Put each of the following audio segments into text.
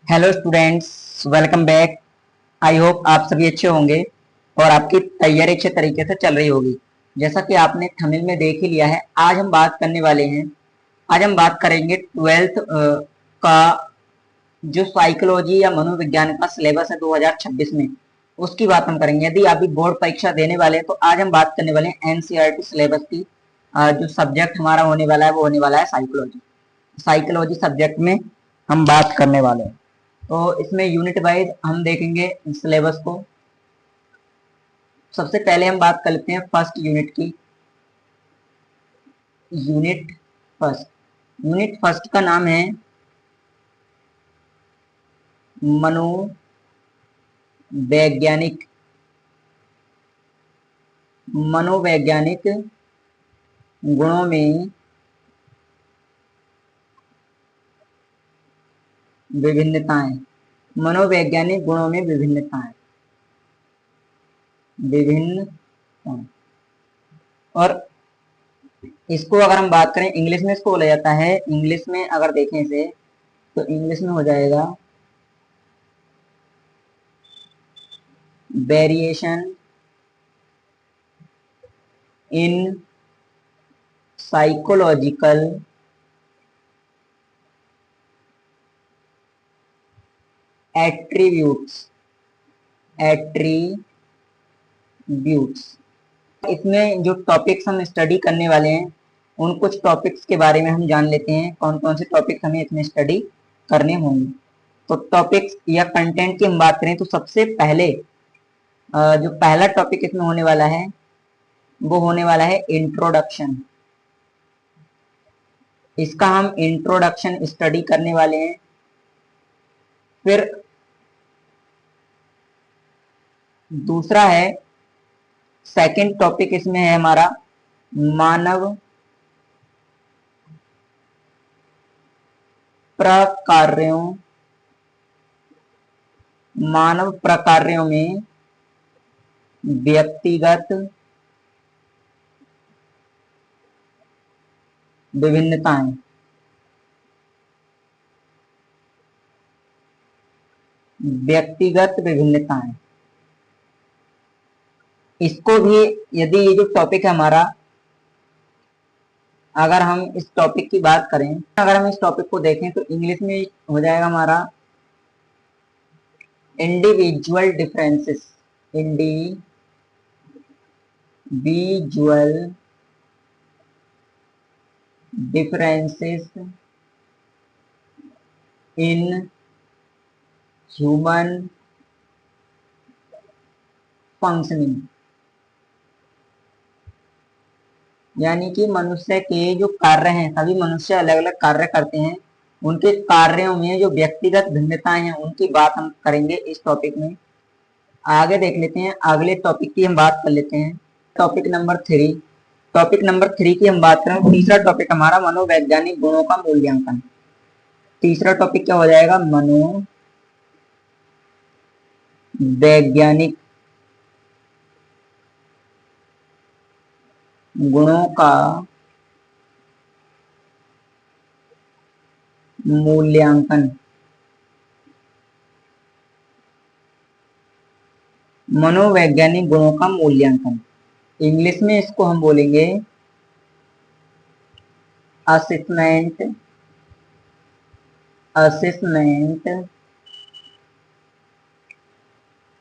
Hello students, welcome back. I hope आप सभी अच्छे होंगे और आपकी तैयारी अच्छे तरीके से चल रही होगी। जैसा कि आपने थंबनेल में देख ही लिया है, आज हम बात करने वाले हैं। आज हम बात करेंगे ट्वेल्थ का जो साइकोलॉजी या मनोविज्ञान का सिलेबस है 2026 में, उसकी बात हम करेंगे। यदि आप भी बोर्ड परीक्षा देने वाले हैं तो आज हम बात करने वाले हैं एनसीईआरटी सिलेबस की। जो सब्जेक्ट हमारा होने वाला है वो होने वाला है साइकोलॉजी। साइकोलॉजी सब्जेक्ट में हम बात करने वाले हैं। तो इसमें यूनिट वाइज हम देखेंगे सिलेबस को। सबसे पहले हम बात कर लेते हैं फर्स्ट यूनिट की। यूनिट फर्स्ट यूनिट फर्स्ट का नाम है मनोवैज्ञानिक मनोवैज्ञानिक गुणों में विभिन्नताएं। मनोवैज्ञानिक गुणों में विभिन्नताएं। और इसको अगर हम बात करें इंग्लिश में, इसको बोला जाता है, इंग्लिश में अगर देखें इसे तो इंग्लिश में हो जाएगा वेरिएशन इन साइकोलॉजिकल एट्रीब्यूट्स। इसमें जो टॉपिक्स हम स्टडी करने वाले हैं उन कुछ टॉपिक्स के बारे में हम जान लेते हैं, कौन कौन से टॉपिक्स हमें इसमें स्टडी करने होंगे। तो टॉपिक्स या कंटेंट की हम बात करें तो सबसे पहले जो पहला टॉपिक इसमें होने वाला है वो होने वाला है इंट्रोडक्शन। इसका हम इंट्रोडक्शन स्टडी करने वाले हैं। फिर दूसरा है, सेकंड टॉपिक इसमें है हमारा मानव प्रकार्यों में व्यक्तिगत विभिन्नताएं। इसको भी, यदि ये जो टॉपिक है हमारा, अगर हम इस टॉपिक की बात करें, अगर हम इस टॉपिक को देखें तो इंग्लिश में हो जाएगा हमारा individual differences in human functioning. यानी कि मनुष्य के जो कार्य हैं, सभी मनुष्य अलग अलग कार्य करते हैं, उनके कार्यों में जो व्यक्तिगत भिन्नताएं हैं उनकी बात हम करेंगे इस टॉपिक में। आगे देख लेते हैं, अगले टॉपिक की हम बात कर लेते हैं। टॉपिक नंबर थ्री की हम बात करें, तीसरा टॉपिक हमारा मनोवैज्ञानिक गुणों का मूल्यांकन। तीसरा टॉपिक क्या हो जाएगा? मनोवैज्ञानिक गुणों का मूल्यांकन। मनोवैज्ञानिक गुणों का मूल्यांकन, इंग्लिश में इसको हम बोलेंगे असेसमेंट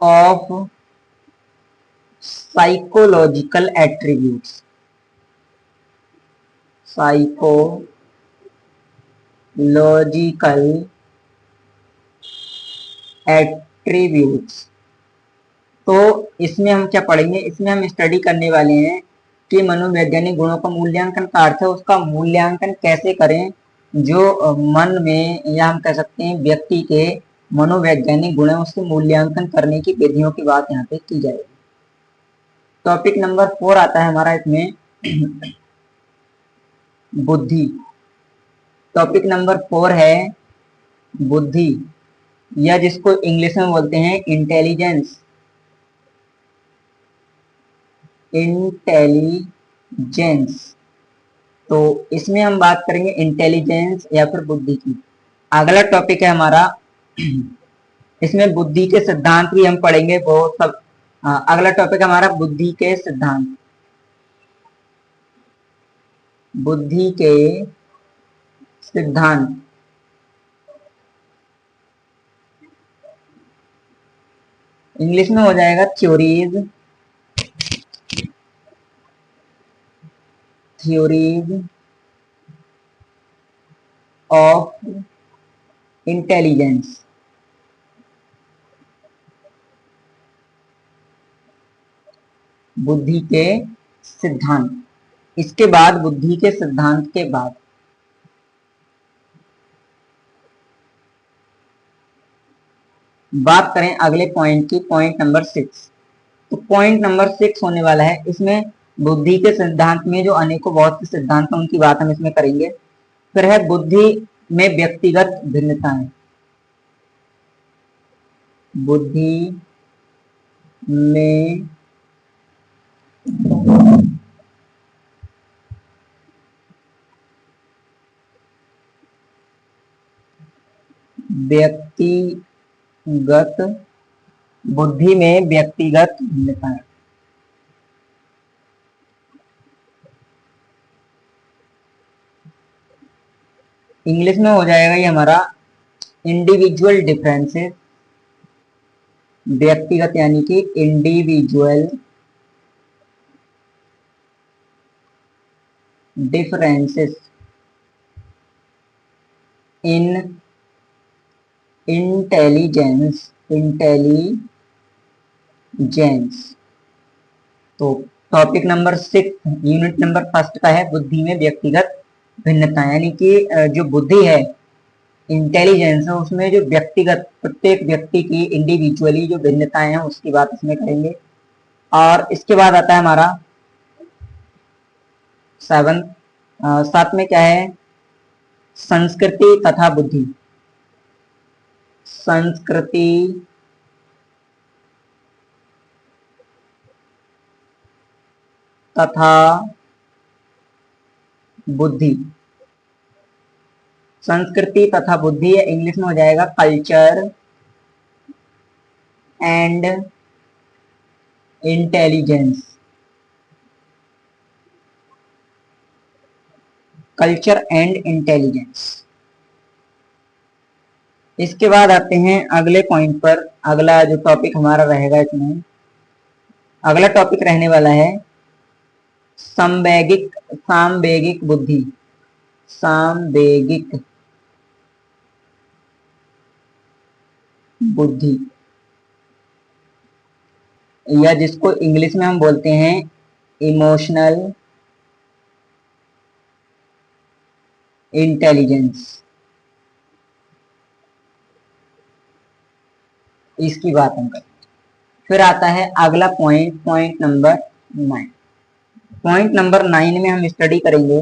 ऑफ साइकोलॉजिकल एट्रीब्यूट्स। तो इसमें हम क्या पढ़ेंगे? इसमें हम स्टडी करने वाले हैं कि मनोवैज्ञानिक गुणों का मूल्यांकन का अर्थ है उसका मूल्यांकन कैसे करें। जो मन में, या हम कह सकते हैं व्यक्ति के मनोवैज्ञानिक गुण है, उसके मूल्यांकन करने की विधियों की बात यहाँ पे की जाएगी। टॉपिक नंबर 4 आता है हमारा इसमें बुद्धि। टॉपिक नंबर 4 है बुद्धि, या जिसको इंग्लिश में बोलते हैं इंटेलिजेंस। तो इसमें हम बात करेंगे इंटेलिजेंस या फिर बुद्धि की। अगला टॉपिक है हमारा इसमें बुद्धि के सिद्धांत भी हम पढ़ेंगे, वो सब। अगला टॉपिक हमारा बुद्धि के सिद्धांत। बुद्धि के सिद्धांत इंग्लिश में हो जाएगा थ्योरीज, थ्योरीज ऑफ इंटेलिजेंस। बुद्धि के सिद्धांत। इसके बाद बुद्धि के सिद्धांत के बाद बात करें अगले पॉइंट की, पॉइंट नंबर 6। तो पॉइंट नंबर 6 होने वाला है, इसमें बुद्धि के सिद्धांत में जो अनेकों बहुत से सिद्धांत हैं उनकी बात हम इसमें करेंगे। फिर है बुद्धि में व्यक्तिगत भिन्नताएं। बुद्धि में व्यक्तिगत, बुद्धि में व्यक्तिगत भिन्नताएं। इंग्लिश में हो जाएगा ये हमारा इंडिविजुअल डिफरेंसेस। व्यक्तिगत यानी कि individual differences in intelligence, intelligence. तो टॉपिक नंबर 6 यूनिट नंबर 1 का है बुद्धि में व्यक्तिगत भिन्नता, यानी कि जो बुद्धि है, इंटेलिजेंस है, उसमें जो व्यक्तिगत प्रत्येक व्यक्ति की इंडिविजुअली जो भिन्नताएं हैं उसकी बात इसमें करेंगे। और इसके बाद आता है हमारा 7, साथ में क्या है, संस्कृति तथा बुद्धि। संस्कृति तथा बुद्धि। संस्कृति तथा बुद्धि इंग्लिश में हो जाएगा culture and intelligence. Culture and intelligence. इसके बाद आते हैं अगले पॉइंट पर। अगला जो टॉपिक हमारा रहेगा इसमें, अगला टॉपिक रहने वाला है सामवेगिक बुद्धि। सामवेगिक बुद्धि, या जिसको इंग्लिश में हम बोलते हैं इमोशनल इंटेलिजेंस। इसकी बात हम करें। फिर आता है अगला point, point number 9। Point number 9 में हम स्टडी करेंगे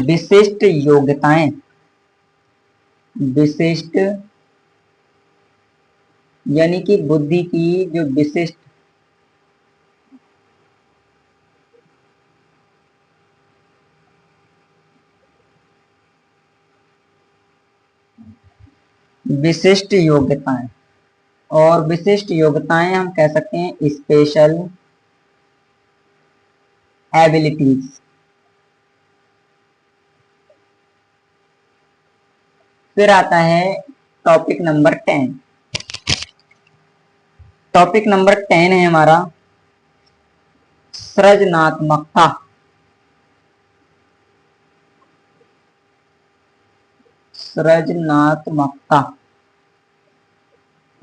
विशिष्ट योग्यताएं। विशिष्ट यानी कि बुद्धि की जो विशिष्ट विशिष्ट योग्यताएं, और विशिष्ट योग्यताएं हम कह सकते हैं स्पेशल एबिलिटीज। फिर आता है टॉपिक नंबर 10। टॉपिक नंबर 10 है हमारा सृजनात्मकता। सृजनात्मकता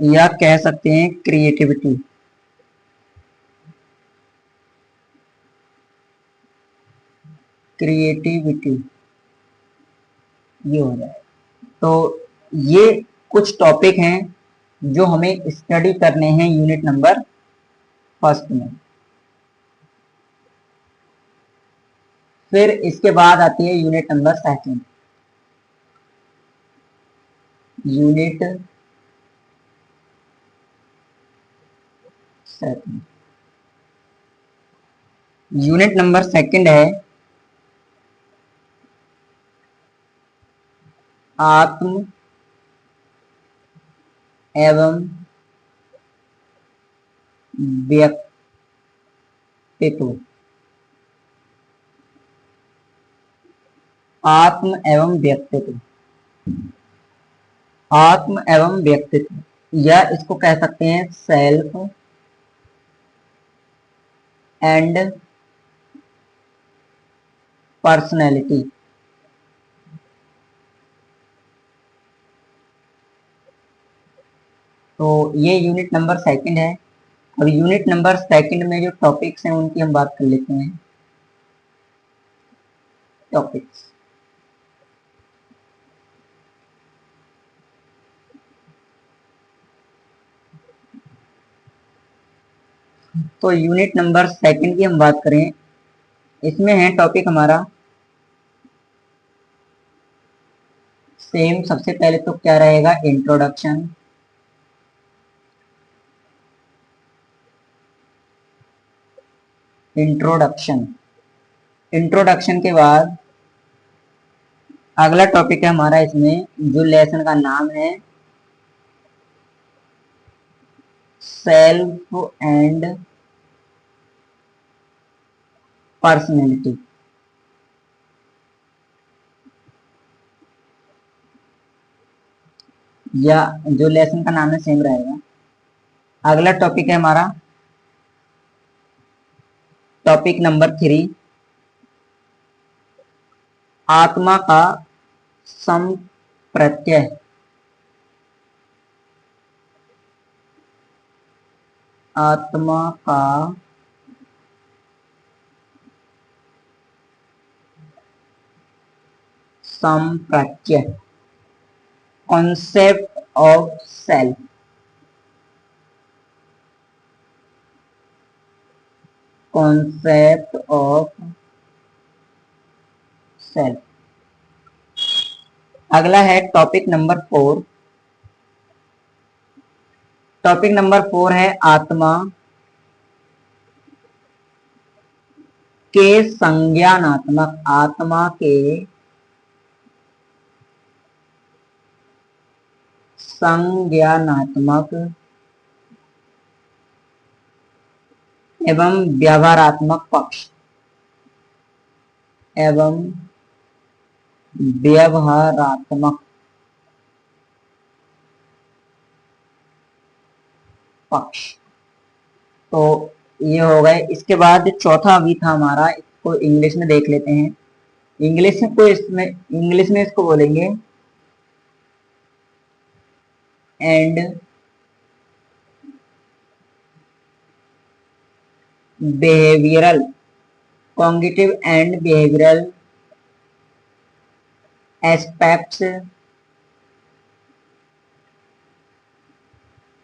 या कह सकते हैं क्रिएटिविटी। क्रिएटिविटी ये हो जाए। तो ये कुछ टॉपिक हैं जो हमें स्टडी करने हैं यूनिट नंबर 1 में। फिर इसके बाद आती है unit number 2। Unit 2, unit number 2 है आत्म एवं व्यक्तित्व। आत्म एवं व्यक्तित्व, आत्म एवं व्यक्तित्व, या इसको कह सकते हैं सेल्फ एंड पर्सनैलिटी। तो ये यूनिट नंबर सेकंड है। अब यूनिट नंबर सेकंड में जो टॉपिक्स हैं उनकी हम बात कर लेते हैं। टॉपिक्स, तो यूनिट नंबर सेकंड की हम बात करें, इसमें है टॉपिक हमारा सेम। सबसे पहले तो क्या रहेगा, इंट्रोडक्शन। इंट्रोडक्शन, इंट्रोडक्शन के बाद अगला टॉपिक है हमारा इसमें, जो लेसन का नाम है सेल्फ एंड पर्सनैलिटी। या जो लेसन का नाम है सेम रहेगा। अगला टॉपिक है हमारा टॉपिक नंबर 3, आत्मा का संप्रत्यय। आत्मा का संप्रत्यय, concept of self. Concept of self. अगला है टॉपिक नंबर 4। टॉपिक नंबर 4 है आत्मा के संज्ञानात्मक। आत्मा के संज्ञानात्मक एवं व्यवहारात्मक पक्ष। एवं व्यवहारात्मक पक्ष। तो ये हो गए। इसके बाद चौथा अभी था हमारा, इसको इंग्लिश में देख लेते हैं। इंग्लिश में इसको बोलेंगे and behavioural, cognitive and behavioural aspects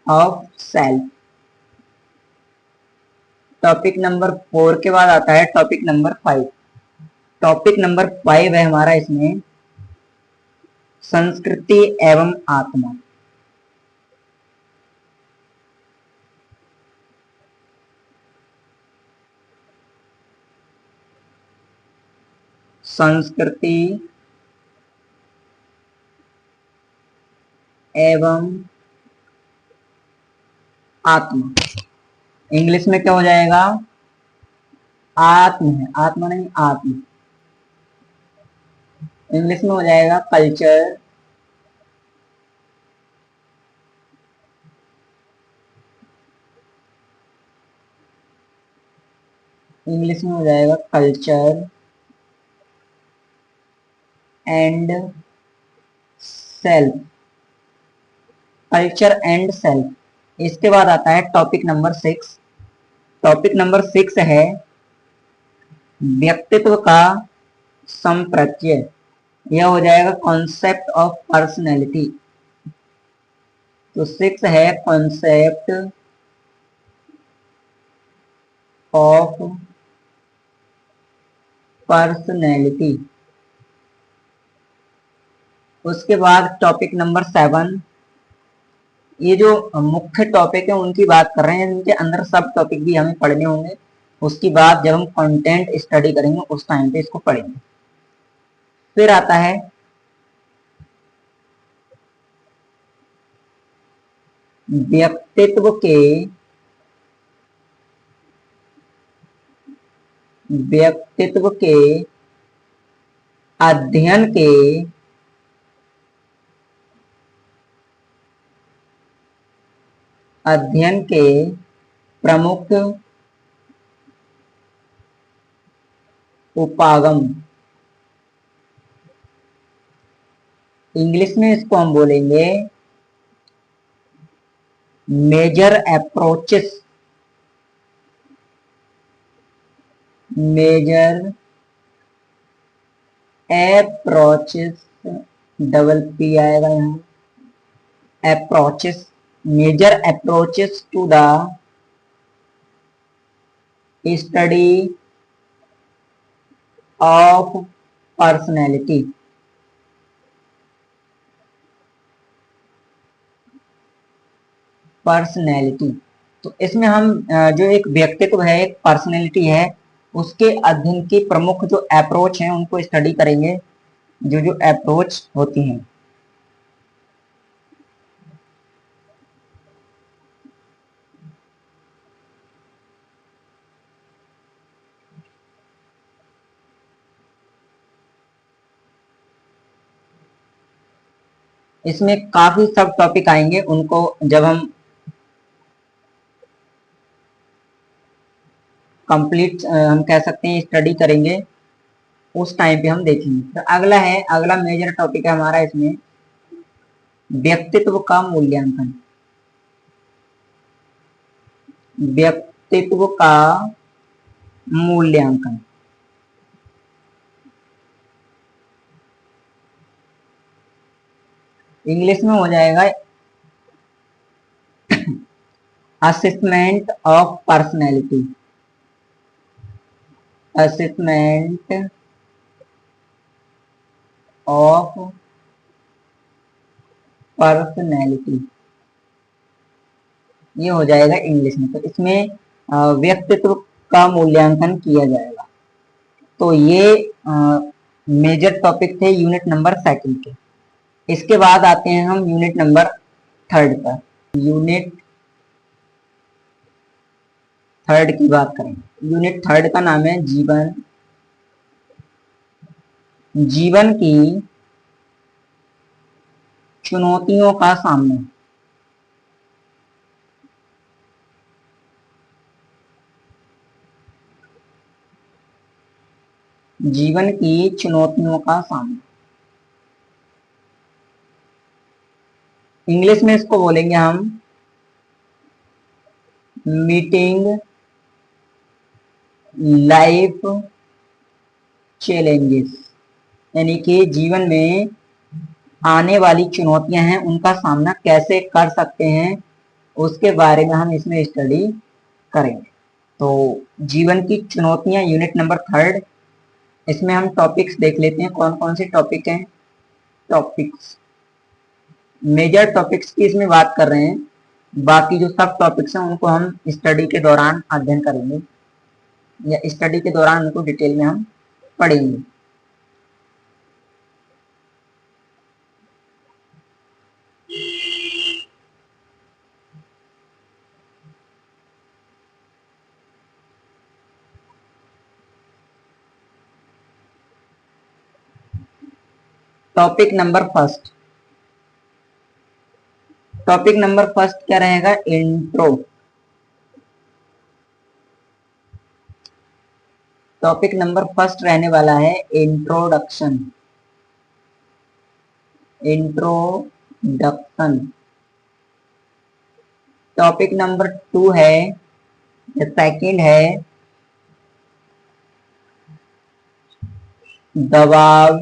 of self. Topic number 4 के बाद आता है टॉपिक नंबर 5। टॉपिक नंबर 5 है हमारा इसमें संस्कृति एवं आत्मा। संस्कृति एवं आत्मा। इंग्लिश में क्या हो जाएगा, आत्म है, आत्मा नहीं आत्म। इंग्लिश में हो जाएगा कल्चर इंग्लिश में हो जाएगा culture and self. Culture and self. इसके बाद आता है टॉपिक नंबर 6। टॉपिक नंबर 6 है व्यक्तित्व का संप्रत्यय। यह हो जाएगा कॉन्सेप्ट ऑफ पर्सनैलिटी। तो 6 है कॉन्सेप्ट ऑफ पर्सनैलिटी। उसके बाद टॉपिक नंबर 7, ये जो मुख्य टॉपिक है उनकी बात कर रहे हैं, इनके अंदर सब टॉपिक भी हमें पढ़ने होंगे। उसकी बात जब हम कंटेंट स्टडी करेंगे उस टाइम पे इसको पढ़ेंगे। फिर आता है व्यक्तित्व के व्यक्तित्व के अध्ययन के प्रमुख उपागम, इंग्लिश में इसको हम बोलेंगे major approaches, major approaches, double P आएगा यहाँ, approaches, major approaches to the study of personality, personality. तो इसमें हम जो एक व्यक्तित्व है, एक पर्सनैलिटी है, उसके अध्ययन की प्रमुख जो अप्रोच हैं उनको स्टडी करेंगे, जो जो अप्रोच होती हैं। इसमें काफी सब टॉपिक आएंगे, उनको जब हम कंप्लीट हम कह सकते हैं स्टडी करेंगे, उस टाइम पे हम देखेंगे। तो अगला है, अगला मेजर टॉपिक है हमारा इसमें व्यक्तित्व का मूल्यांकन, व्यक्तित्व का मूल्यांकन। इंग्लिश में हो जाएगा assessment of personality, assessment of personality, ये हो जाएगा इंग्लिश में। तो इसमें व्यक्तित्व का मूल्यांकन किया जाएगा। तो ये मेजर टॉपिक थे यूनिट नंबर 2 के। इसके बाद आते हैं हम यूनिट नंबर 3 पर। यूनिट 3 की बात करेंगे। यूनिट 3 का नाम है जीवन, जीवन की चुनौतियों का सामना। जीवन की चुनौतियों का सामना, इंग्लिश में इसको बोलेंगे हम मीटिंग लाइफ चैलेंजेस, यानी कि जीवन में आने वाली चुनौतियां हैं उनका सामना कैसे कर सकते हैं, उसके बारे में हम इसमें स्टडी करेंगे। तो जीवन की चुनौतियां यूनिट नंबर 3, इसमें हम टॉपिक्स देख लेते हैं कौन कौन से टॉपिक हैं। टॉपिक्स, मेजर टॉपिक्स की इसमें बात कर रहे हैं, बाकी जो सब टॉपिक्स हैं उनको हम स्टडी के दौरान अध्ययन करेंगे, या स्टडी के दौरान उनको डिटेल में हम पढ़ेंगे। Topic number first, topic number first क्या रहेगा, इंट्रो। टॉपिक नंबर फर्स्ट रहने वाला है इंट्रोडक्शन, इंट्रोडक्शन। टॉपिक नंबर 2 है, सेकंड है दबाव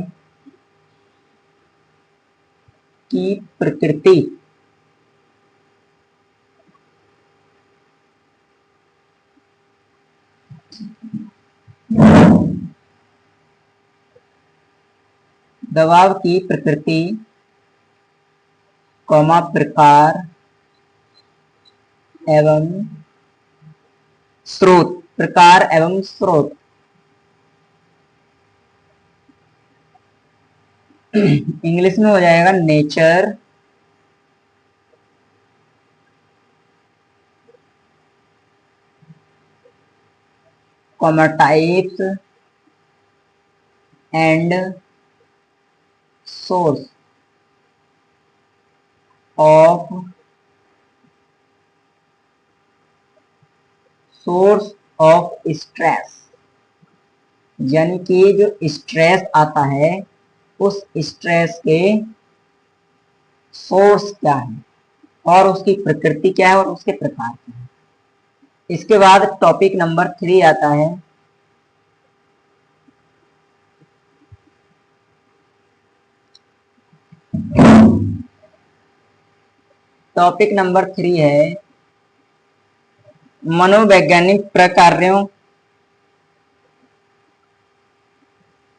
की प्रकृति। दबाव की प्रकृति, प्रकार एवं स्रोत, प्रकार एवं स्रोत। इंग्लिश में हो जाएगा nature comma types and source of stress, यानी कि जो स्ट्रेस आता है उस स्ट्रेस के सोर्स क्या है और उसकी प्रकृति क्या है और उसके प्रकार क्या है। इसके बाद टॉपिक नंबर 3 आता है टॉपिक नंबर 3 है मनोवैज्ञानिक प्रकार्यों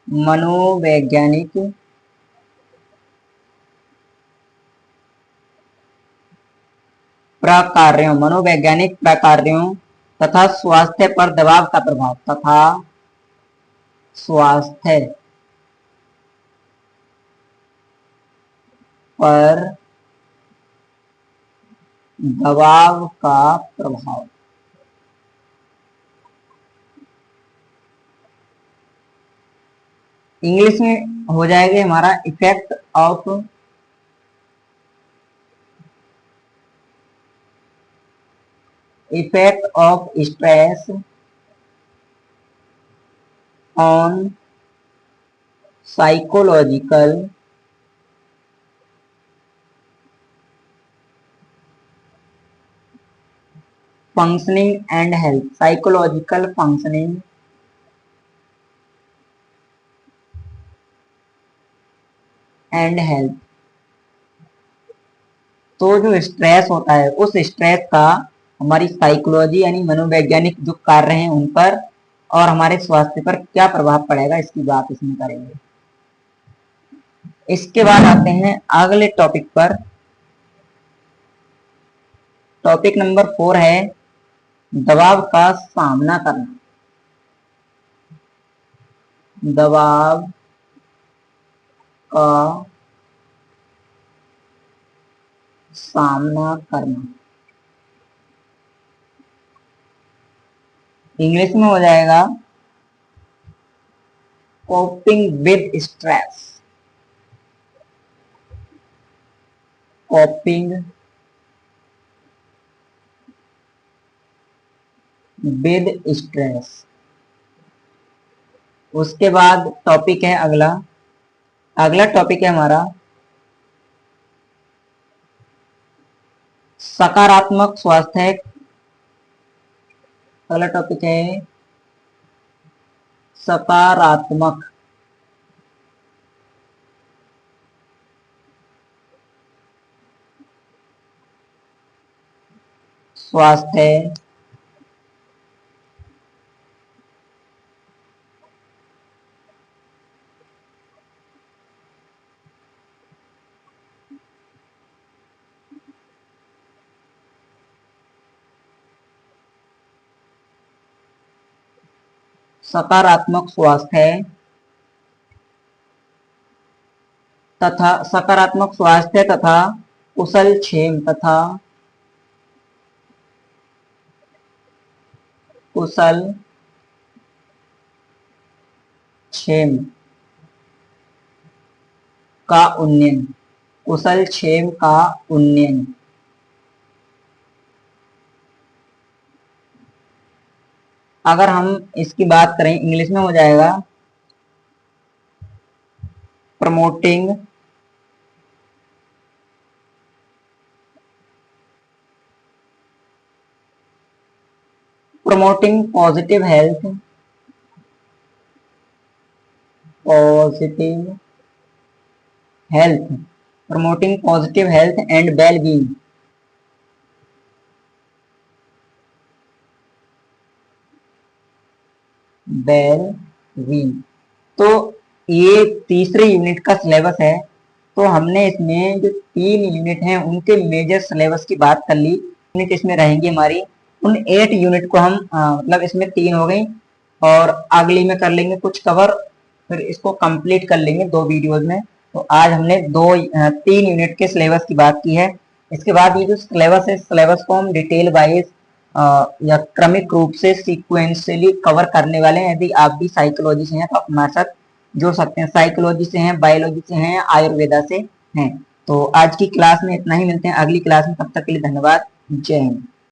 मनोवैज्ञानिक प्रकार्यों तथा स्वास्थ्य पर दबाव का प्रभाव तथा स्वास्थ्य पर दबाव का प्रभाव। इंग्लिश में हो जाएगा हमारा effect of stress on psychological functioning and health, psychological functioning and health। तो जो स्ट्रेस होता है उस स्ट्रेस का हमारी साइकोलॉजी यानी मनोवैज्ञानिक जो कार्य हैं उन पर और हमारे स्वास्थ्य पर क्या प्रभाव पड़ेगा इसकी बात इसमें करेंगे। इसके बाद आते हैं अगले टॉपिक पर। टॉपिक नंबर 4 है दबाव का सामना करना। दबाव का सामना करना, इंग्लिश में हो जाएगा coping with stress. Coping with stress. उसके बाद टॉपिक है अगला टॉपिक है हमारा सकारात्मक स्वास्थ्य। अगला टॉपिक है सकारात्मक स्वास्थ्य सकारात्मक स्वास्थ्य तथा कुशल क्षेम का उन्नयन। अगर हम इसकी बात करें इंग्लिश में हो जाएगा promoting positive health and well-being. तो ये तीसरे यूनिट का सिलेबस है। तो हमने इसमें जो 3 यूनिट हैं उनके मेजर सिलेबस की बात कर ली। यूनिट इसमें रहेंगी हमारी, उन 8 यूनिट को हम मतलब इसमें 3 हो गई और अगली में कर लेंगे कुछ कवर, फिर इसको कंप्लीट कर लेंगे 2 वीडियोज में। तो आज हमने 3 यूनिट के सिलेबस की बात की है। इसके बाद ये जो सिलेबस है, सिलेबस को हम डिटेल वाइज या क्रमिक रूप से सीक्वेंशियली कवर करने वाले हैं। यदि आप भी साइकोलॉजी से हैं तो आप हमारे साथ जुड़ सकते हैं। साइकोलॉजी से हैं, बायोलॉजी से हैं, आयुर्वेदा से हैं। तो आज की क्लास में इतना ही, मिलते हैं अगली क्लास में, तब तक के लिए धन्यवाद। जय हिंद।